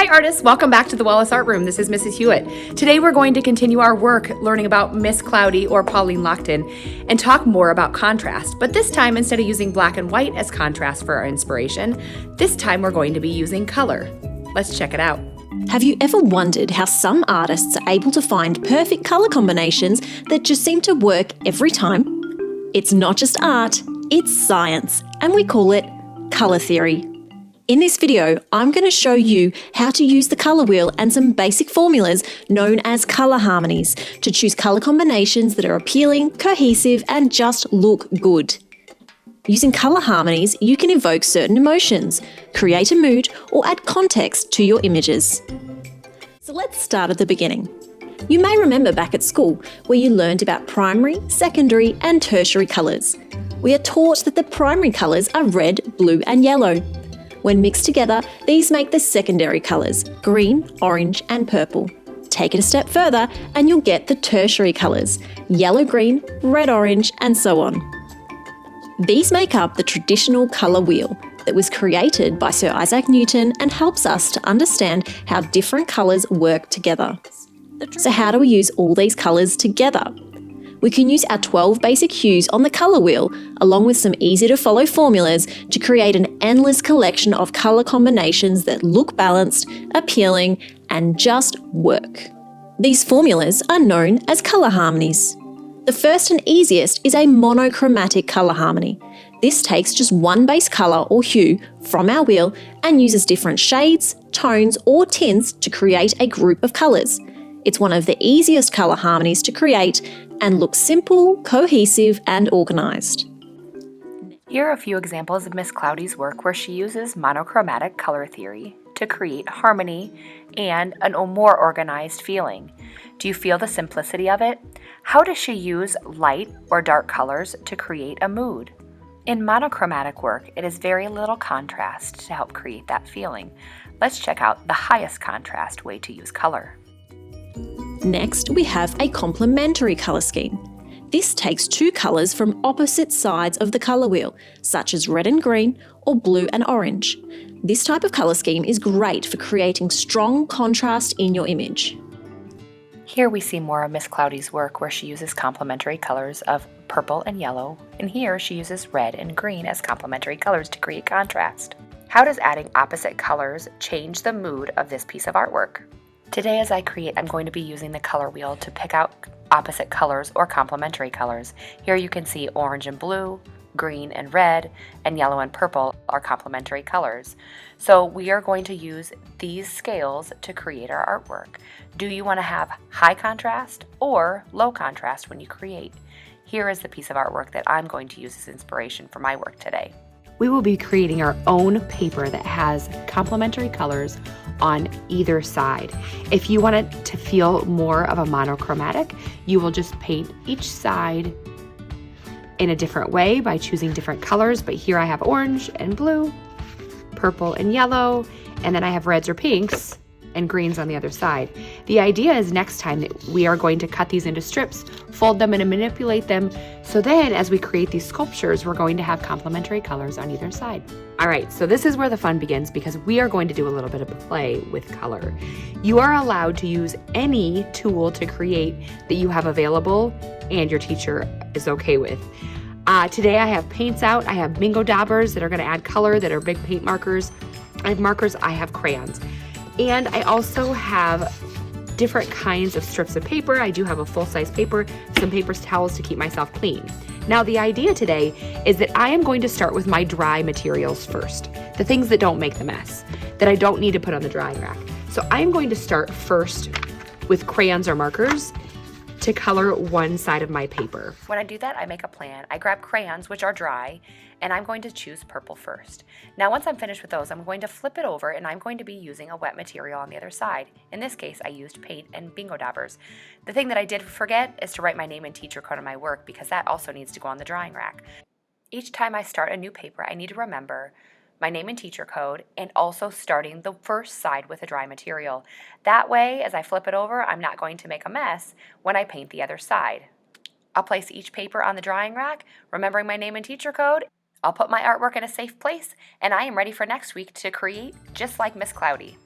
Hi artists, welcome back to the Wallace Art Room. This is Mrs. Hewitt. Today we're going to continue our work learning about Miss Cloudy or Pauline Lockton and talk more about contrast. But this time, instead of using black and white as contrast for our inspiration, this time we're going to be using color. Let's check it out. Have you ever wondered how some artists are able to find perfect colour combinations that just seem to work every time? It's not just art, it's science, and we call it colour theory. In this video, I'm going to show you how to use the colour wheel and some basic formulas known as colour harmonies to choose colour combinations that are appealing, cohesive, and just look good. Using colour harmonies, you can evoke certain emotions, create a mood, or add context to your images. So let's start at the beginning. You may remember back at school where you learned about primary, secondary, and tertiary colours. We are taught that the primary colours are red, blue, and yellow. When mixed together, these make the secondary colours, green, orange, and purple. Take it a step further and you'll get the tertiary colours, yellow, green, red, orange, and so on. These make up the traditional colour wheel that was created by Sir Isaac Newton and helps us to understand how different colours work together. So how do we use all these colours together? We can use our 12 basic hues on the colour wheel, along with some easy to follow formulas to create an endless collection of colour combinations that look balanced, appealing, and just work. These formulas are known as colour harmonies. The first and easiest is a monochromatic colour harmony. This takes just one base colour or hue from our wheel and uses different shades, tones, or tints to create a group of colours. It's one of the easiest colour harmonies to create and looks simple, cohesive, and organised. Here are a few examples of Miss Cloudy's work where she uses monochromatic color theory to create harmony and a more organized feeling. Do you feel the simplicity of it? How does she use light or dark colors to create a mood? In monochromatic work, it is very little contrast to help create that feeling. Let's check out the highest contrast way to use color. Next, we have a complementary colour scheme. This takes two colours from opposite sides of the colour wheel, such as red and green or blue and orange. This type of colour scheme is great for creating strong contrast in your image. Here we see more of Miss Cloudy's work where she uses complementary colors of purple and yellow, and here she uses red and green as complementary colors to create contrast. How does adding opposite colors change the mood of this piece of artwork? Today as I create, I'm going to be using the color wheel to pick out opposite colors or complementary colors. Here you can see orange and blue, green and red, and yellow and purple are complementary colors. So we are going to use these scales to create our artwork. Do you want to have high contrast or low contrast when you create? Here is the piece of artwork that I'm going to use as inspiration for my work today. We will be creating our own paper that has complementary colors on either side. If you want it to feel more of a monochromatic, you will just paint each side in a different way by choosing different colors. But here I have orange and blue, purple and yellow, and then I have reds or pinks and greens on the other side. The idea is next time that we are going to cut these into strips, fold them and manipulate them, so then as we create these sculptures, we're going to have complementary colors on either side. All right, so this is where the fun begins because we are going to do a little bit of play with color. You are allowed to use any tool to create that you have available and your teacher is okay with. Today I have paints out, I have bingo daubers that are gonna add color that are big paint markers. I have markers, I have crayons. And I also have different kinds of strips of paper. I do have a full-size paper, some paper towels to keep myself clean. Now the idea today is that I am going to start with my dry materials first, the things that don't make the mess, that I don't need to put on the drying rack. So I'm going to start first with crayons or markers to color one side of my paper. When I do that, I make a plan. I grab crayons, which are dry, and I'm going to choose purple first. Now, once I'm finished with those, I'm going to flip it over and I'm going to be using a wet material on the other side. In this case, I used paint and bingo daubers. The thing that I did forget is to write my name and teacher code on my work because that also needs to go on the drying rack. Each time I start a new paper, I need to remember my name and teacher code, and also starting the first side with a dry material. That way, as I flip it over, I'm not going to make a mess when I paint the other side. I'll place each paper on the drying rack, remembering my name and teacher code. I'll put my artwork in a safe place, and I am ready for next week to create just like Miss Cloudy.